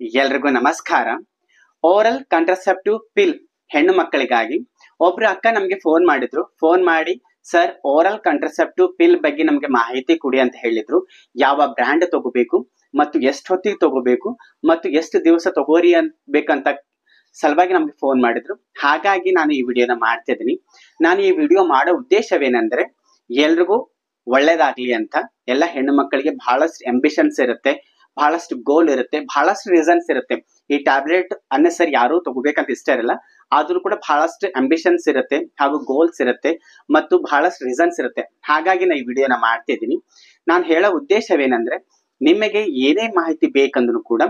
ಎಲ್ರಿಗೂ ನಮಸ್ಕಾರ. Oral contraceptive ಪಿಲ್ ಹೆಣ್ಣು ಮಕ್ಕಳಿಗಾಗಿ ಒಬ್ರು ಅಕ್ಕ ನಮಗೆ ಫೋನ್ ಮಾಡಿ ಸರ್ ಓರಲ್ ಕಾಂಟ್ರಸೆಪ್ಟಿವ್ ಪಿಲ್ ಬಗ್ಗೆ ನಮಗೆ ಮಾಹಿತಿ ಕೊಡಿ ಅಂತ ಹೇಳಿದ್ರು. ಯಾವ ಬ್ರ್ಯಾಂಡ್ ತಗೋಬೇಕು ಮತ್ತು ಎಷ್ಟು ಹೊತ್ತಿಗೆ ತಗೋಬೇಕು ಮತ್ತು ಎಷ್ಟು ದಿವಸ ತಗೋರಿ ಬೇಕಂತ ಸಲುವಾಗಿ ನಮ್ಗೆ ಫೋನ್ ಮಾಡಿದ್ರು. ಹಾಗಾಗಿ ನಾನು ಈ ವಿಡಿಯೋನ ಮಾಡ್ತಿದ್ದೀನಿ. ನಾನು ಈ ವಿಡಿಯೋ ಮಾಡೋ ಉದ್ದೇಶವೇನೆಂದ್ರೆ ಎಲ್ರಿಗೂ ಒಳ್ಳೇದಾಗ್ಲಿ ಅಂತ. ಎಲ್ಲ ಹೆಣ್ಣು ಮಕ್ಕಳಿಗೆ ಬಹಳಷ್ಟು ಅಂಬಿಷನ್ಸ್ ಇರುತ್ತೆ, ಬಹಳಷ್ಟು ಗೋಲ್ ಇರುತ್ತೆ, ಬಹಳಷ್ಟು ರೀಸನ್ಸ್ ಇರುತ್ತೆ. ಈ ಟ್ಯಾಬ್ಲೆಟ್ ಅನ್ನೆಸರಿ ಯಾರು ತಗೋಬೇಕಂತ ಇಷ್ಟ ಇರಲ್ಲ, ಆದ್ರೂ ಕೂಡ ಬಹಳಷ್ಟು ಅಂಬಿಷನ್ಸ್ ಇರುತ್ತೆ ಹಾಗೂ ಗೋಲ್ಸ್ ಇರುತ್ತೆ ಮತ್ತು ಬಹಳಷ್ಟು ರೀಸನ್ಸ್ ಇರುತ್ತೆ. ಹಾಗಾಗಿ ನಾನು ಈ ವಿಡಿಯೋನ ಮಾಡ್ತಿದ್ದೀನಿ. ನಾನು ಹೇಳೋ ಉದ್ದೇಶವೇನೆಂದ್ರೆ ನಿಮಗೆ ಏನೇ ಮಾಹಿತಿ ಬೇಕಂದ್ರೂ ಕೂಡ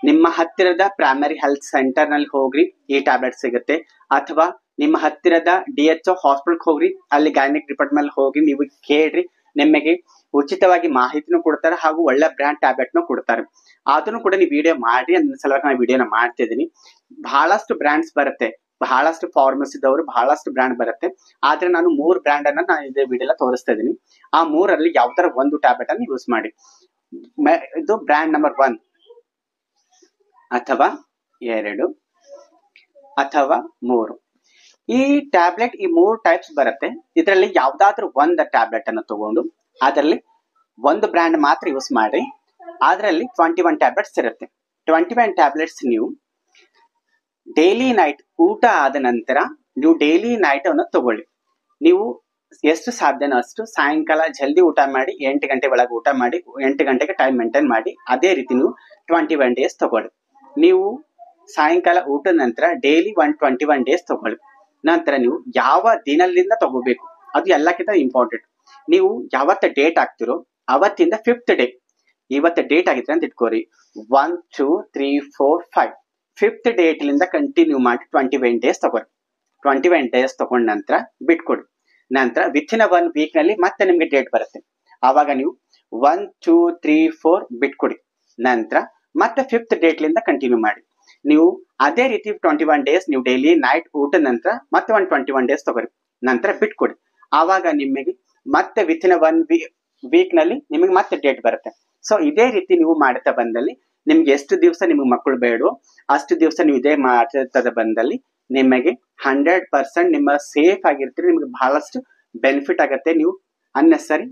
ನಿಮ್ಮ ಹತ್ತಿರದ ಪ್ರೈಮರಿ ಹೆಲ್ತ್ ಸೆಂಟರ್ ನಲ್ಲಿ ಹೋಗ್ರಿ, ಈ ಟ್ಯಾಬ್ಲೆಟ್ ಸಿಗುತ್ತೆ. ಅಥವಾ ನಿಮ್ಮ ಹತ್ತಿರದ DHO ಹಾಸ್ಪಿಟಲ್ ಹೋಗ್ರಿ, ಅಲ್ಲಿ ಗೈನಿಕ್ ಡಿಪಾರ್ಟ್ಮೆಂಟ್ ಹೋಗಿ ನೀವು ಕೇಳ್ರಿ, ನಿಮಗೆ ಉಚಿತವಾಗಿ ಮಾಹಿತಿನೂ ಕೊಡ್ತಾರೆ ಹಾಗೂ ಒಳ್ಳೆ ಬ್ರ್ಯಾಂಡ್ ಟ್ಯಾಬ್ಲೆಟ್ನು ಕೊಡ್ತಾರೆ. ಆದ್ರೂ ಕೂಡ ನೀವು ವಿಡಿಯೋ ಮಾಡಿ ಅಂದ ಸಲುವಾಗಿ ನಾನು ವಿಡಿಯೋನ ಮಾಡ್ತಿದ್ದೀನಿ. ಬಹಳಷ್ಟು ಬ್ರ್ಯಾಂಡ್ಸ್ ಬರುತ್ತೆ, ಬಹಳಷ್ಟು ಫಾರ್ಮಸಿದವರು ಬಹಳಷ್ಟು ಬ್ರ್ಯಾಂಡ್ ಬರುತ್ತೆ. ಆದ್ರೆ ನಾನು 3 ಬ್ರ್ಯಾಂಡ್ ಅನ್ನ ನಾನು ಇದೇ ವಿಡಿಯೋ ತೋರಿಸ್ತಾ ಇದ್ದೀನಿ. ಆ 3ರಲ್ಲಿ ಯಾವ್ದಾರ ಒಂದು ಟ್ಯಾಬ್ಲೆಟ್ ಅನ್ನು ಯೂಸ್ ಮಾಡಿ. ಇದು ಬ್ರ್ಯಾಂಡ್ ನಂಬರ್ 1 ಅಥವಾ 2 ಅಥವಾ 3. ಈ ಟ್ಯಾಬ್ಲೆಟ್ ಈ 3 ಟೈಪ್ಸ್ ಬರುತ್ತೆ. ಇದರಲ್ಲಿ ಯಾವ್ದಾದ್ರೂ ಒಂದು ಟ್ಯಾಬ್ಲೆಟ್ ಅನ್ನು ತಗೊಂಡು ಅದರಲ್ಲಿ ಒಂದು ಬ್ರ್ಯಾಂಡ್ ಮಾತ್ರ ಯೂಸ್ ಮಾಡಿ. ಅದರಲ್ಲಿ 21 ಟ್ಯಾಬ್ಲೆಟ್ಸ್ ಇರುತ್ತೆ. 21 ಟ್ಯಾಬ್ಲೆಟ್ಸ್ ನೀವು ಡೈಲಿ ನೈಟ್ ಊಟ ಆದ ನಂತರ ನೀವು ಡೈಲಿ ನೈಟ್ ಅನ್ನು ತಗೊಳ್ಳಿ. ನೀವು ಎಷ್ಟು ಸಾಧ್ಯನೋ ಅಷ್ಟು ಸಾಯಂಕಾಲ ಜಲ್ದಿ ಊಟ ಮಾಡಿ, 8 ಗಂಟೆ ಒಳಗೆ ಊಟ ಮಾಡಿ, 8 ಗಂಟೆಗೆ ಟೈಮ್ ಮೇಂಟೈನ್ ಮಾಡಿ. ಅದೇ ರೀತಿ ನೀವು 21 ಡೇಸ್ ತಗೊಳ್ಳಿ. ನೀವು ಸಾಯಂಕಾಲ ಊಟದ ನಂತರ ಡೈಲಿ 21 ಡೇಸ್ ತಗೊಳ್ಳಿ. ನಂತರ ನೀವು ಯಾವ ದಿನದಿಂದ ತಗೋಬೇಕು ಅದು ಎಲ್ಲಕ್ಕಿಂತ ಇಂಪಾರ್ಟೆಂಟ್. ನೀವು ಯಾವತ್ತ ಡೇಟ್ ಆಗ್ತಿರೋ ಅವತ್ತಿಂದ 5th ಡೇ, ಇವತ್ತ ಡೇಟ್ ಆಗಿದ್ರೆ ಅಂತ ಇಟ್ಕೋರಿ, 1 2 3 4 5 5th ಡೇಟ್ಲಿಂದ ಕಂಟಿನ್ಯೂ ಮಾಡಿ 21 ಡೇಸ್ ತಗೋರಿ. 21 ಡೇಸ್ ತಗೊಂಡ ನಂತರ ಬಿಟ್ಕೊಡಿ. ನಂತರ ವಿತಿನ್ 1 ವೀಕ್ ನಲ್ಲಿ ಮತ್ತೆ ನಿಮ್ಗೆ ಡೇಟ್ ಬರುತ್ತೆ. ಆವಾಗ ನೀವು 1 2 3 4 ಬಿಟ್ಕೊಡಿ. ನಂತರ ಮತ್ತೆ 5th ಡೇಟ್ಲಿಂದ ಕಂಟಿನ್ಯೂ ಮಾಡಿ. ನೀವು ಅದೇ ರೀತಿ 21 ಡೇಸ್ ನೀವು ಡೈಲಿ ನೈಟ್ ಊಟದ ನಂತರ ಮತ್ತೆ 21 ಡೇಸ್ ತಗೋರಿ. ನಂತರ ಬಿಟ್ಕೊಡಿ. ಆವಾಗ ನಿಮಗೆ ಮತ್ತೆ ವಿತಿನ್ 1 ವೀಕ್ ನಲ್ಲಿ ನಿಮಗೆ ಮತ್ತೆ ಡೇಟ್ ಬರುತ್ತೆ. ಸೊ ಇದೇ ರೀತಿ ನೀವು ಮಾಡ್ತಾ ಬಂದಲ್ಲಿ ನಿಮ್ಗೆ ಎಷ್ಟು ದಿವಸ ನಿಮ್ಗೆ ಮಕ್ಕಳು ಬೇಡೋ ಅಷ್ಟು ದಿವಸ ನೀವು ಇದೇ ಮಾಡ್ತಾ ಬಂದಲ್ಲಿ ನಿಮಗೆ 100% ನಿಮ್ಮ ಸೇಫ್ ಆಗಿರ್ತೀರಿ. ನಿಮ್ಗೆ ಬಹಳಷ್ಟು ಬೆನಿಫಿಟ್ ಆಗುತ್ತೆ. ನೀವು ಅನ್ನೆಸರಿ